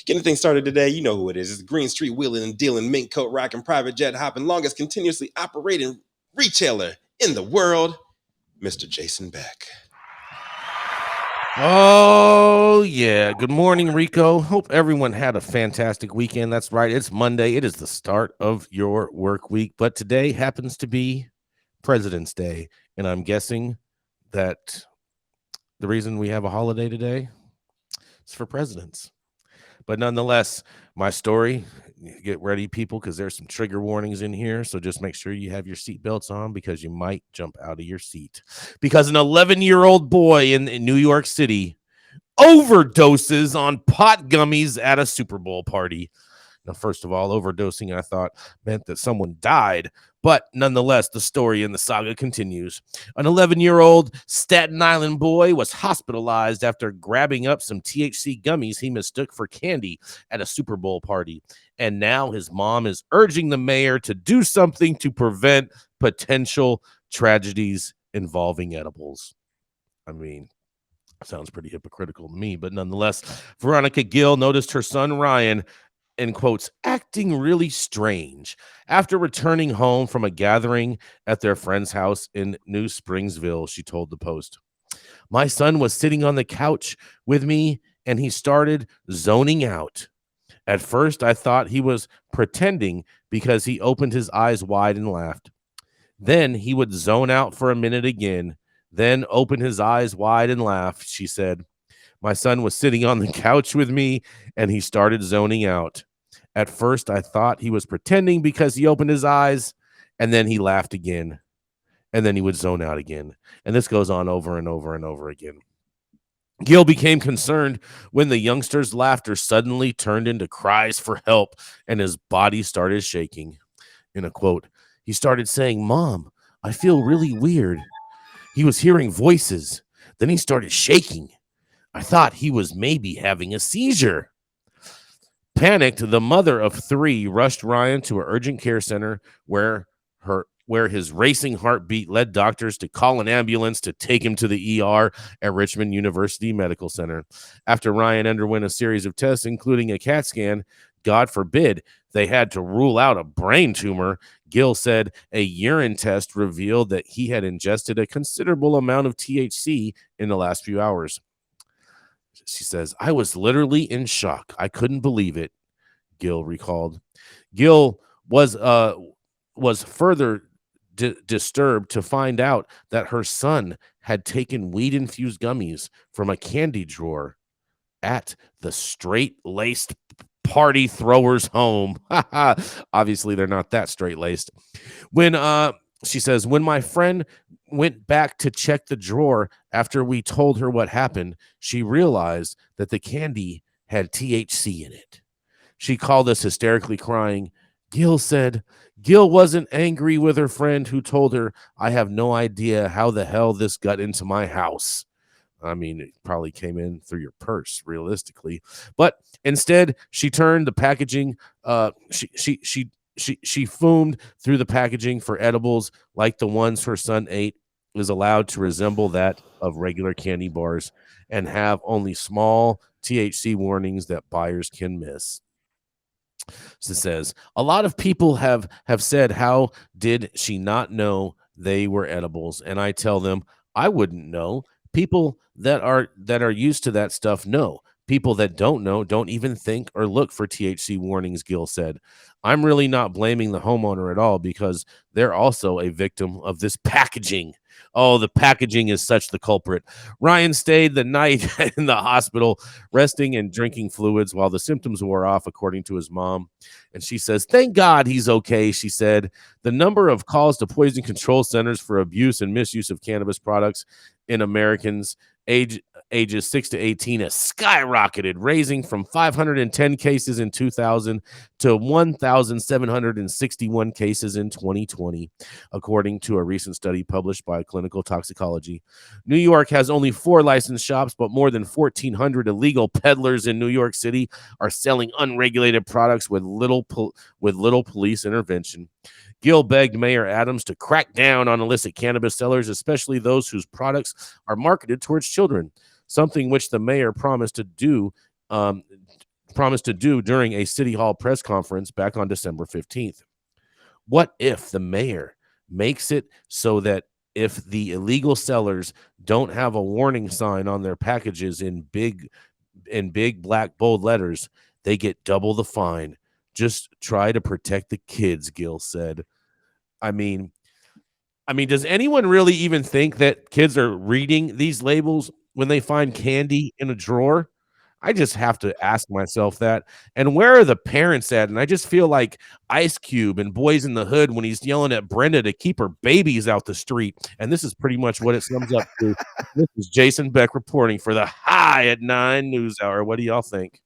Getting things started today, you know who it is. It's the Green Street wheeling and dealing, mink coat rocking, private jet hopping, longest continuously operating retailer in the world, Mr. Jason Beck. Oh, yeah. Good morning, Rico. Hope everyone had a fantastic weekend. That's right. It's Monday. It is the start of your work week. But today happens to be President's Day. And I'm guessing that the reason we have a holiday today is for presidents. But nonetheless, my story, get ready, people, because there's some trigger warnings in here. So just make sure you have your seatbelts on because you might jump out of your seat. Because an 11-year-old boy in New York City overdoses on pot gummies at a Super Bowl party. Now, first of all, overdosing, I thought, meant that someone died. But nonetheless, the story in the saga continues. An 11-year-old Staten Island boy was hospitalized after grabbing up some THC gummies he mistook for candy at a Super Bowl party. And now his mom is urging the mayor to do something to prevent potential tragedies involving edibles. I mean, sounds pretty hypocritical to me, but nonetheless, Veronica Gill noticed her son Ryan, in quotes, acting really strange after returning home from a gathering at their friend's house in New Springsville. She told the Post, "My son was sitting on the couch with me and he started zoning out. At first, I thought he was pretending because he opened his eyes wide and laughed. Then he would zone out for a minute again, then open his eyes wide and laugh," she said. "My son was sitting on the couch with me and he started zoning out. At first, I thought he was pretending because he opened his eyes and then he laughed again and then he would zone out again." And this goes on over and over and over again. Gill became concerned when the youngster's laughter suddenly turned into cries for help and his body started shaking. In a quote, he started saying, "Mom, I feel really weird." He was hearing voices. Then he started shaking. I thought he was maybe having a seizure. Panicked, the mother of 3 rushed Ryan to an urgent care center where his racing heartbeat led doctors to call an ambulance to take him to the ER at Richmond University Medical Center. After Ryan underwent a series of tests, including a CAT scan, God forbid they had to rule out a brain tumor. Gill said a urine test revealed that he had ingested a considerable amount of THC in the last few hours. She says, "I was literally in shock. I couldn't believe it," Gill recalled. Gill was further disturbed to find out that her son had taken weed-infused gummies from a candy drawer at the straight-laced party throwers' home. Obviously, they're not that straight-laced. She says, when my friend went back to check the drawer after we told her what happened, she realized that the candy had THC in it. She called us hysterically crying. Gill said Gill wasn't angry with her friend who told her, "I have no idea how the hell this got into my house." I mean, it probably came in through your purse, realistically. But instead, she turned the packaging. She fumed through the packaging for edibles like the ones her son ate is allowed to resemble that of regular candy bars and have only small THC warnings that buyers can miss. So it says, a lot of people have said, how did she not know they were edibles? And I tell them, I wouldn't know. People that are used to that stuff know. People that don't know don't even think or look for THC warnings, Gill said. I'm really not blaming the homeowner at all because they're also a victim of this packaging. Oh, the packaging is such the culprit. Ryan stayed the night in the hospital, resting and drinking fluids while the symptoms wore off, according to his mom. And she says, thank God he's okay, she said. The number of calls to poison control centers for abuse and misuse of cannabis products in Americans ages 6 to 18 has skyrocketed, raising from 510 cases in 2000 to 1,761 cases in 2020, according to a recent study published by Clinical Toxicology. New York has only 4 licensed shops, but more than 1,400 illegal peddlers in New York City are selling unregulated products with little police intervention. Gill begged Mayor Adams to crack down on illicit cannabis sellers, especially those whose products are marketed towards children, something which the mayor promised to do promised to do during a City Hall press conference back on December 15th. What if the mayor makes it so that if the illegal sellers don't have a warning sign on their packages in big black bold letters, they get double the fine? Just try to protect the kids, Gil said. I mean, does anyone really even think that kids are reading these labels when they find candy in a drawer? I just have to ask myself that. And where are the parents at? And I just feel like Ice Cube and Boys in the Hood when he's yelling at Brenda to keep her babies out the street. And this is pretty much what it sums up to. This is Jason Beck reporting for the High at 9 News Hour. What do y'all think?